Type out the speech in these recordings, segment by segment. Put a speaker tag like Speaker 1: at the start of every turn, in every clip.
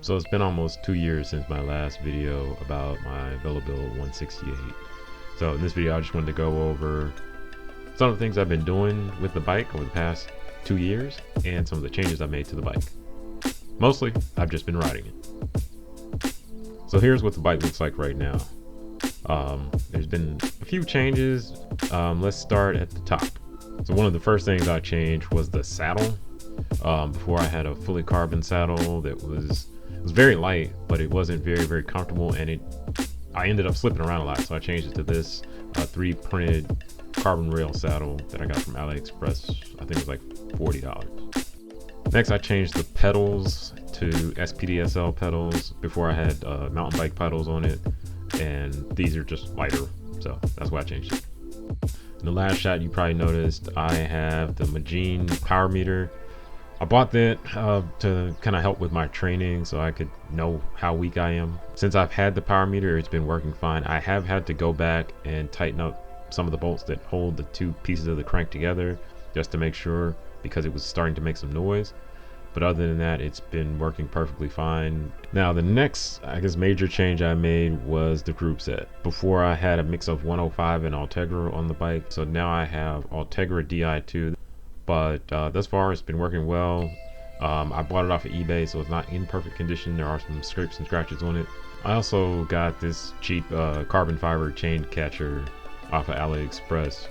Speaker 1: So it's been almost 2 years since my last video about my VeloBuild 168. So in this video, I just wanted to go over some of the things I've been doing with the bike over the past 2 years and some of the changes I made to the bike. Mostly, I've just been riding it. So here's what the bike looks like right now. There's been a few changes. Let's start at the top. So one of the first things I changed was the saddle. Before I had a fully carbon saddle that was very light, but it wasn't very comfortable, and I ended up slipping around a lot. So I changed it to this 3 printed carbon rail saddle that I got from AliExpress. I think it was like $40. Next, I changed the pedals to SPDSL pedals. Before I had mountain bike pedals on it, and these are just lighter, so that's why I changed it. In the last shot, you probably noticed I have the Magene power meter. I bought that to kind of help with my training so I could know how weak I am. Since I've had the power meter, it's been working fine. I have had to go back and tighten up some of the bolts that hold the 2 pieces of the crank together just to make sure, because it was starting to make some noise. But other than that, it's been working perfectly fine. Now the next, I guess, major change I made was the group set. Before I had a mix of 105 and Ultegra on the bike, so now I have Ultegra Di2. But thus far it's been working well. I bought it off of eBay, so it's not in perfect condition. There are some scrapes and scratches on it. I also got this cheap carbon fiber chain catcher off of AliExpress.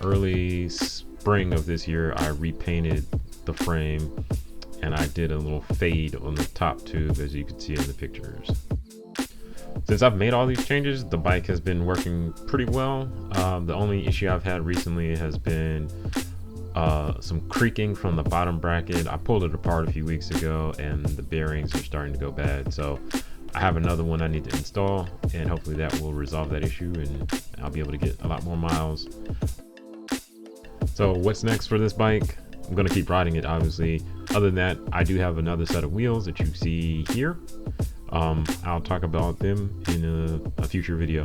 Speaker 1: Early spring of this year, I repainted the frame, and I did a little fade on the top tube, as you can see in the pictures. Since I've made all these changes, the bike has been working pretty well. The only issue I've had recently has been some creaking from the bottom bracket. I pulled it apart a few weeks ago, and the bearings are starting to go bad. So I have another one I need to install, and hopefully that will resolve that issue, and I'll be able to get a lot more miles. So what's next for this bike? I'm going to keep riding it, obviously. Other than that, I do have another set of wheels that you see here. I'll talk about them in a future video.